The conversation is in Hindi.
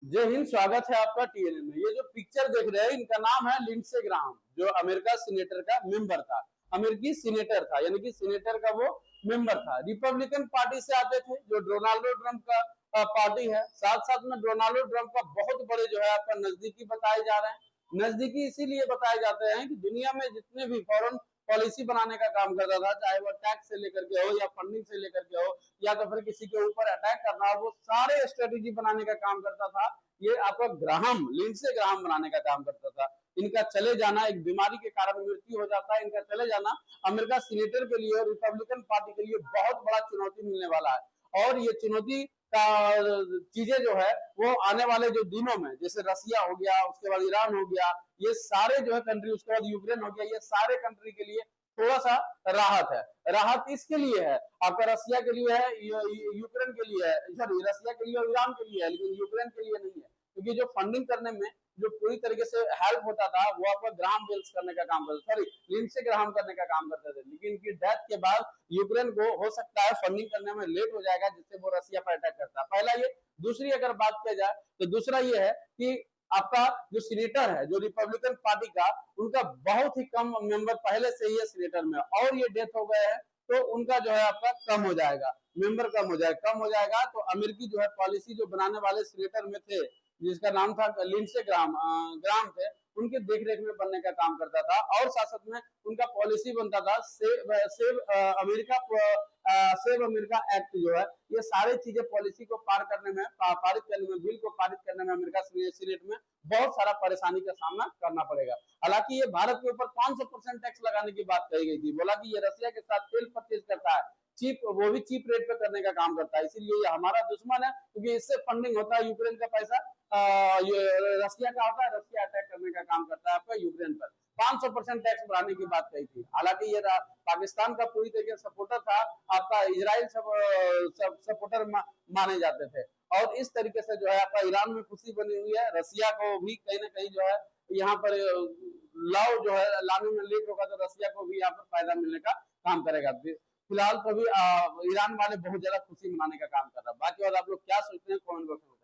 जय हिंद। स्वागत है आपका टीएनए में। ये जो पिक्चर देख रहे हैं इनका नाम है लिंडसे ग्राहम, जो अमेरिका सीनेटर का मेंबर था। अमेरिकी सीनेटर था, यानी कि सीनेटर का वो मेंबर था। रिपब्लिकन पार्टी से आते थे, जो डोनाल्डो ट्रंप का पार्टी है। साथ साथ में डोनाल्डो ट्रंप का बहुत बड़े जो है आपका नजदीकी बताए जा रहे हैं। नजदीकी इसीलिए बताए जाते हैं कि दुनिया में जितने भी फॉरेन पॉलिसी बनाने का काम करता था, चाहे वो टैक्स से लेकर के हो या फंडिंग से लेकर के हो या तो फिर किसी के ऊपर अटैक करना हो, वो सारे स्ट्रेटेजी बनाने का काम करता था। ये आपका ग्राहम, लिंडसे ग्राहम बनाने का काम करता था। इनका चले जाना, एक बीमारी के कारण मृत्यु हो जाता है, इनका चले जाना अमेरिका सीनेटर के लिए और रिपब्लिकन पार्टी के लिए बहुत बड़ा चुनौती मिलने वाला है। और ये चुनौती का चीजें जो है वो आने वाले जो दिनों में, जैसे रसिया हो गया, उसके बाद ईरान हो गया, ये सारे जो है कंट्री, उसके बाद यूक्रेन हो गया, ये सारे कंट्री के लिए थोड़ा सा राहत है। राहत इसके लिए है, आपका रसिया के लिए है, यूक्रेन के लिए है, सॉरी रसिया के लिए और ईरान के लिए है, लेकिन यूक्रेन के लिए नहीं है। क्योंकि जो फंडिंग करने में जो पूरी तरीके से हेल्प होता था वो आपका ग्राहम बेल्स करने का काम करता, सॉरी लिंडसे ग्राहम करने का काम करते थे। लेकिन इनकी डेथ के बाद यूक्रेन को हो सकता है फंडिंग करने में लेट हो जाएगा, जिससे वो रसिया पर अटैक करता है। पहला ये। दूसरी अगर बात किया जाए तो दूसरा ये है कि आपका जो सीनेटर है, जो रिपब्लिकन पार्टी का, उनका बहुत ही कम मेंबर पहले से ही है सीनेटर में, और ये डेथ हो गए हैं तो उनका जो है आपका कम हो जाएगा, मेंबर कम हो जाएगा। तो अमेरिकी जो है पॉलिसी जो बनाने वाले सीनेटर में थे, जिसका नाम था लिंडसे ग्राहम, ग्राहम थे, उनके देख रेख में बनने का काम करता था। और साथ साथ में उनका पॉलिसी बनता था save save America, save America act जो है, ये सारी चीजें पॉलिसी को पारित करने में, बिल को पारित करने में अमेरिका सीनेट में बहुत सारा परेशानी का सामना करना पड़ेगा। हालांकि ये भारत के ऊपर 500% टैक्स लगाने की बात कही गई थी। बोला कि ये रसिया के साथ तेल परचेज करता है, चीप, वो भी चीप रेट पे करने का काम करता है, इसीलिए ये हमारा दुश्मन है, क्योंकि इससे फंडिंग होता है। यूक्रेन का पैसा ये रसिया का होता है, रसिया अटैक करने का काम करता है आपका यूक्रेन पर। 500% टैक्स बढ़ाने की बात कही थी। हालांकि ये पाकिस्तान का पूरी तरीके से सपोर्टर था, आपका इजराइल सपोर्टर माने जाते थे। और इस तरीके से जो है आपका ईरान में खुशी बनी हुई है। रसिया को भी कहीं ना कहीं जो है यहाँ पर लॉ जो है लाने में लेट होगा, तो रसिया को भी यहाँ पर फायदा मिलने का काम करेगा। फिलहाल तो अभी ईरान वाले बहुत ज्यादा खुशी मनाने का काम कर रहा है। बाकी और आप लोग क्या सोचते हैं कमेंट बॉक्स में